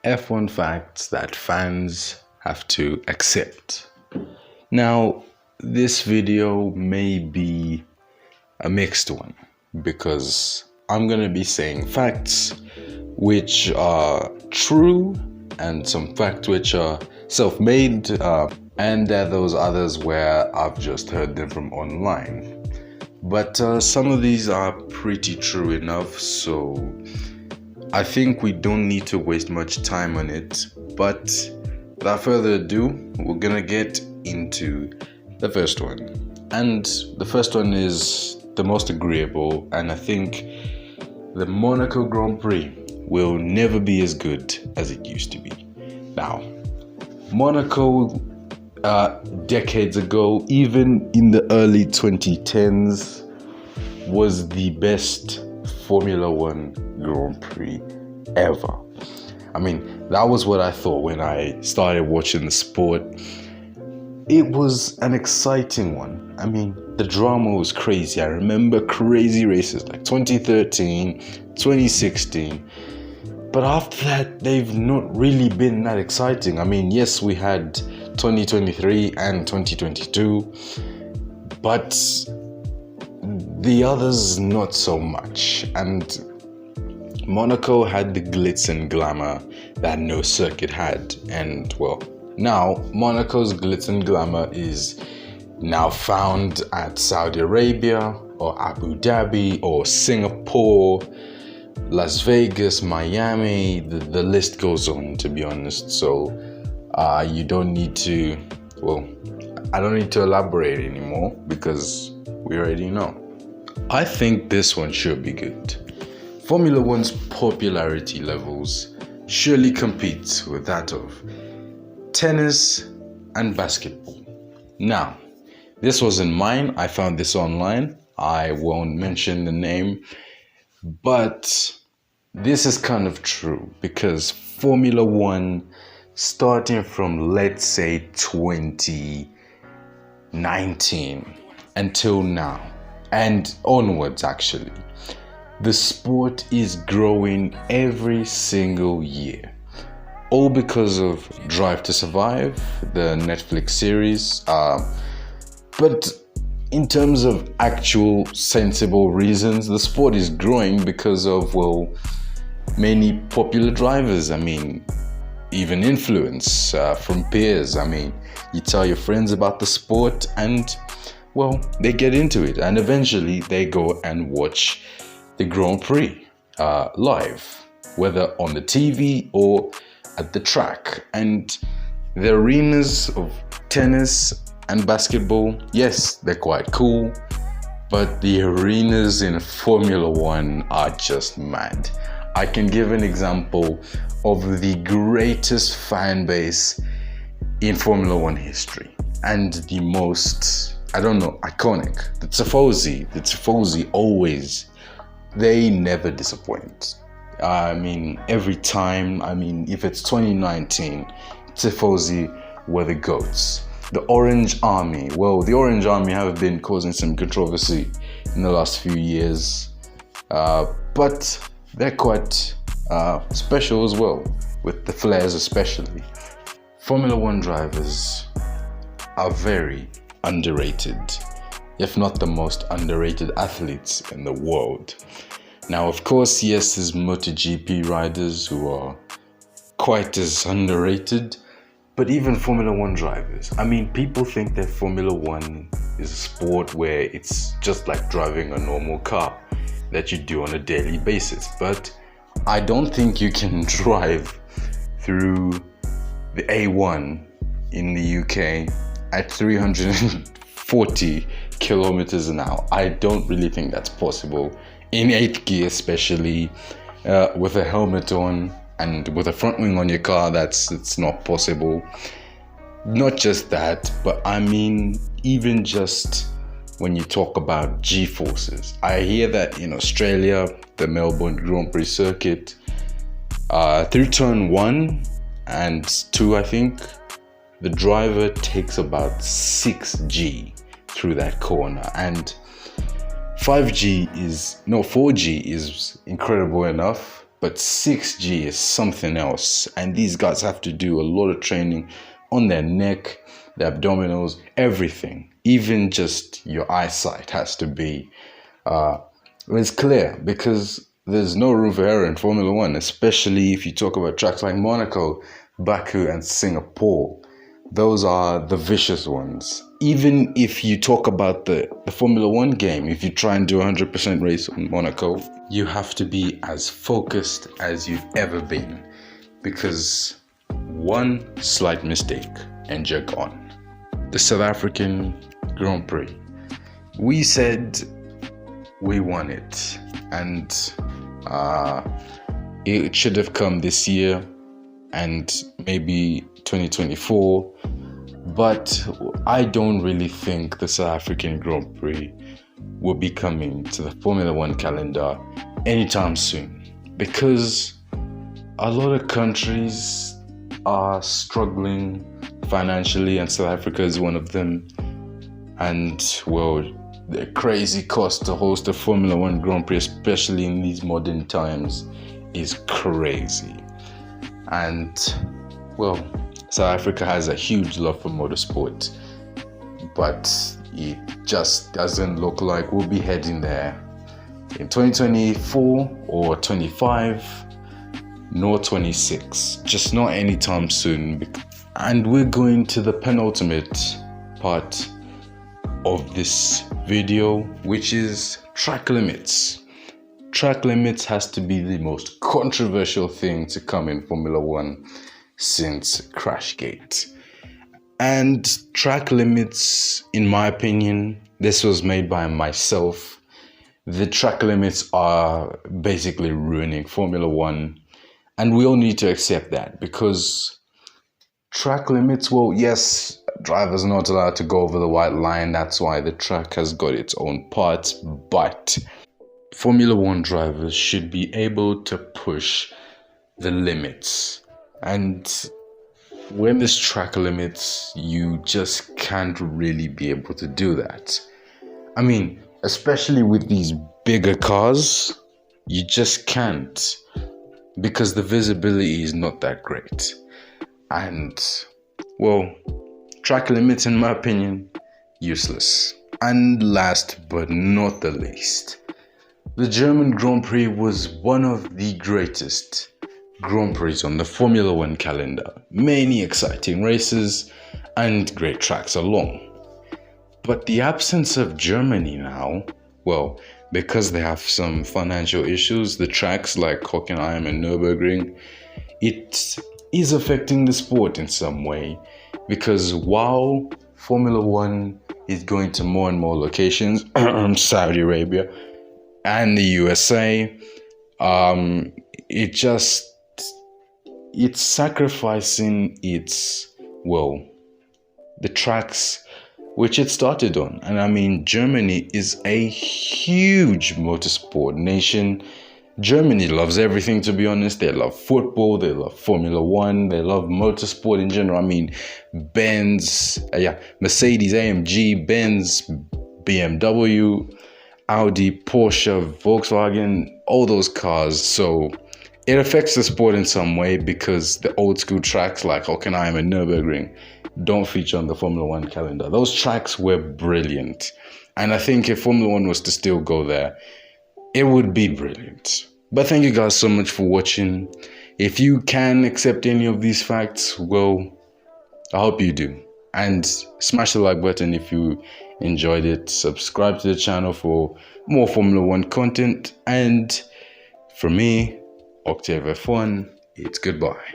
F1 facts that fans have to accept. Now, this video may be a mixed one because I'm going to be saying facts which are true and some facts which are self-made, and there are those others where I've just heard them from online. But some of these are pretty true enough, so I think we don't need to waste much time on it. But without further ado, we're gonna get into the first one. And the first one is the most agreeable, and I think the Monaco Grand Prix will never be as good as it used to be. Now, Monaco, decades ago, even in the early 2010s, was the best Formula One Grand Prix ever. I mean, that was what I thought when I started watching the sport. It was an exciting one. I mean, the drama was crazy. I remember crazy races like 2013, 2016. But after that, they've not really been that exciting. I mean, yes, we had 2023 and 2022, but the others not so much. And Monaco had the glitz and glamour that no circuit had. And well, now Monaco's glitz and glamour is now found at Saudi Arabia or Abu Dhabi or Singapore, Las Vegas, Miami, the list goes on, to be honest. So you don't need to, well, I don't need to elaborate anymore because we already know. I think this one should be good. Formula One's popularity levels surely compete with that of tennis and basketball. Now, this wasn't mine. I found this online. I won't mention the name. But this is kind of true because Formula One, starting from, let's say, 2019 until now and onwards, actually, the sport is growing every single year. All because of Drive to Survive, the Netflix series. But in terms of actual sensible reasons, the sport is growing because of, well, many popular drivers. I mean, even influence from peers. I mean, you tell your friends about the sport and, well, they get into it. And eventually they go and watch the Grand Prix live, whether on the TV or at the track. And the arenas of tennis and basketball, yes, they're quite cool, but the arenas in Formula One are just mad. I can give an example of the greatest fan base in Formula One history and the most, I don't know, iconic. The Tifosi always, they never disappoint. I mean, every time, if it's 2019, Tifosi were the GOATs. The Orange Army, well, the Orange Army have been causing some controversy in the last few years, but they're quite special as well, with the flares especially. Formula One drivers are very underrated, if not the most underrated athletes in the world. Now, of course, yes, there's MotoGP riders who are quite as underrated, but even Formula One drivers. I mean, people think that Formula One is a sport where it's just like driving a normal car that you do on a daily basis. But I don't think you can drive through the A1 in the UK at 340 kilometers an hour. I don't really think that's possible. In 8th gear, especially with a helmet on and with a front wing on your car, it's not possible. Not just that, but I mean, even just when you talk about G-forces, I hear that in Australia, the Melbourne Grand Prix circuit, through turn 1 and 2, I think, the driver takes about 6G through that corner, and 4G is incredible enough, But 6G is something else. And these guys have to do a lot of training on their neck, their abdominals, everything. Even just your eyesight has to be it's clear, because there's no room for error in Formula One, especially if you talk about tracks like Monaco, Baku, and Singapore. Those are the vicious ones. Even if you talk about the Formula One game, if you try and do 100% race on Monaco, you have to be as focused as you've ever been, because one slight mistake and you're gone. The South African Grand Prix. We said we won it, and it should have come this year and maybe 2024, but I don't really think the South African Grand Prix will be coming to the Formula One calendar anytime soon, because a lot of countries are struggling financially, and South Africa is one of them. And well, the crazy cost to host a Formula One Grand Prix, especially in these modern times, is crazy. And well, South Africa has a huge love for motorsport, but it just doesn't look like we'll be heading there in 2024 or 25, nor 26, just not anytime soon. And we're going to the penultimate part of this video, which is track limits. Track limits has to be the most controversial thing to come in Formula One since Crashgate. And track limits, in my opinion, this was made by myself. The track limits are basically ruining Formula One, and we all need to accept that, because track limits, well, yes, drivers are not allowed to go over the white line. That's why the track has got its own parts. But Formula One drivers should be able to push the limits. And when there's track limits, you just can't really be able to do that. I mean, especially with these bigger cars, you just can't, because the visibility is not that great. And well, track limits, in my opinion, useless. And last but not the least, the German Grand Prix was one of the greatest Grand Prix on the Formula One calendar. Many exciting races and great tracks along. But the absence of Germany now, well, because they have some financial issues, the tracks like Hockenheim and Nürburgring, it is affecting the sport in some way, because while Formula One is going to more and more locations, Saudi Arabia and the USA, it's sacrificing the tracks which it started on. And I mean, Germany is a huge motorsport nation. Germany loves everything, to be honest. They love football, they love Formula One, they love motorsport in general. I mean, Mercedes-AMG, Benz, BMW, Audi, Porsche, Volkswagen, all those cars. So it affects the sport in some way, because the old school tracks like Hockenheim and Nürburgring don't feature on the Formula One calendar. Those tracks were brilliant. And I think if Formula One was to still go there, it would be brilliant. But thank you guys so much for watching. If you can accept any of these facts, well, I hope you do. And smash the like button if you enjoyed it. Subscribe to the channel for more Formula One content. And for me, Octave F1, it's goodbye.